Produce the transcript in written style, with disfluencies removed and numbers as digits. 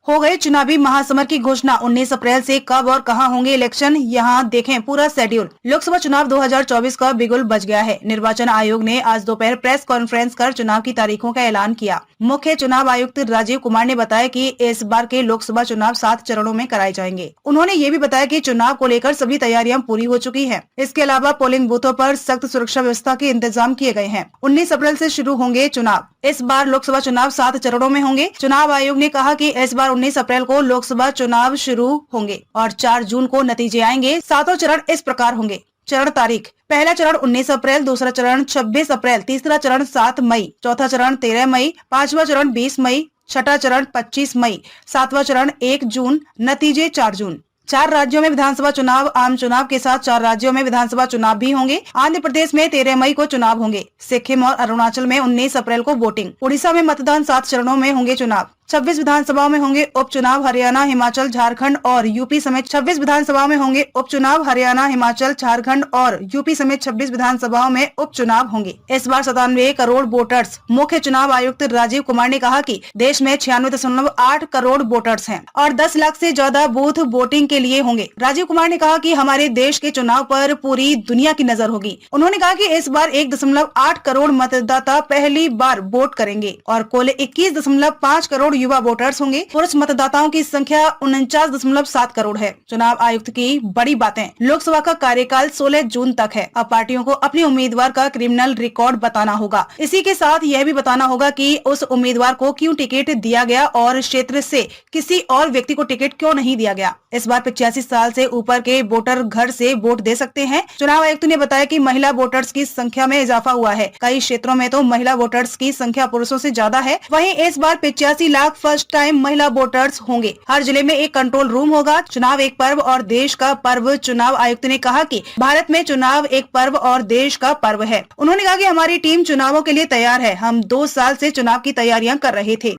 हो गए चुनावी महासमर की घोषणा। 19 अप्रैल से कब और कहां होंगे इलेक्शन, यहां देखें पूरा शेड्यूल। लोकसभा चुनाव 2024 का बिगुल बज गया है। निर्वाचन आयोग ने आज दोपहर प्रेस कॉन्फ्रेंस कर चुनाव की तारीखों का ऐलान किया। मुख्य चुनाव आयुक्त राजीव कुमार ने बताया कि इस बार के लोकसभा चुनाव 7 चरणों में कराए जाएंगे। उन्होंने ये भी बताया कि चुनाव को लेकर सभी तैयारियां पूरी हो चुकी है। इसके अलावा पोलिंग बूथों पर सख्त सुरक्षा व्यवस्था के इंतजाम किए गए हैं। 19 अप्रैल से शुरू होंगे चुनाव। इस बार लोकसभा चुनाव 7 चरणों में होंगे। चुनाव आयोग ने कहा कि इस बार 19 अप्रैल को लोकसभा चुनाव शुरू होंगे और 4 जून को नतीजे आएंगे। 7 चरण इस प्रकार होंगे। चरण तारीख: पहला चरण 19 अप्रैल, दूसरा चरण 26 अप्रैल, तीसरा चरण 7 मई, चौथा चरण 13 मई, पांचवा चरण 20 मई, छठा चरण 25 मई, सातवां चरण 1 जून, नतीजे 4 जून। 4 राज्यों में विधानसभा चुनाव। आम चुनाव के साथ 4 राज्यों में विधानसभा चुनाव भी होंगे। आंध्र प्रदेश में 13 मई को चुनाव होंगे। सिक्किम और अरुणाचल में 19 अप्रैल को वोटिंग। उड़ीसा में मतदान 7 चरणों में होंगे चुनाव। 26 विधानसभाओं में होंगे उपचुनाव। हरियाणा, हिमाचल, झारखंड और यूपी समेत 26 विधानसभाओं में होंगे उपचुनाव। हरियाणा, हिमाचल, झारखंड और यूपी समेत 26 विधानसभाओं में उपचुनाव होंगे। इस बार 97 करोड़ वोटर्स। मुख्य चुनाव आयुक्त राजीव कुमार ने कहा कि देश में 96.8 करोड़ वोटर्स हैं और 10 लाख से ज्यादा बूथ वोटिंग के लिए होंगे। राजीव कुमार ने कहा कि हमारे देश के चुनाव पर पूरी दुनिया की नजर होगी। उन्होंने कहा कि इस बार 1.8 करोड़ मतदाता पहली बार वोट करेंगे और कुल 21.5 करोड़ युवा वोटर्स होंगे। पुरुष मतदाताओं की संख्या 49.7 करोड़ है। चुनाव आयुक्त की बड़ी बातें: लोकसभा का कार्यकाल 16 जून तक है। अब पार्टियों को अपने उम्मीदवार का क्रिमिनल रिकॉर्ड बताना होगा। इसी के साथ यह भी बताना होगा कि उस उम्मीदवार को क्यों टिकट दिया गया और क्षेत्र से किसी और व्यक्ति को टिकट क्यों नहीं दिया गया। इस बार 85 साल से ऊपर के वोटर घर से वोट दे सकते हैं। चुनाव आयुक्त ने बताया कि महिला वोटर्स की संख्या में इजाफा हुआ है। कई क्षेत्रों में तो महिला वोटर्स की संख्या पुरुषों से ज्यादा है। वहीं इस बार 85 लाख फर्स्ट टाइम महिला वोटर्स होंगे। हर जिले में एक कंट्रोल रूम होगा। चुनाव एक पर्व और देश का पर्व। चुनाव आयुक्त ने कहा कि भारत में चुनाव एक पर्व और देश का पर्व है। उन्होंने कहा कि हमारी टीम चुनावों के लिए तैयार है। हम 2 साल से चुनाव की तैयारियां कर रहे थे।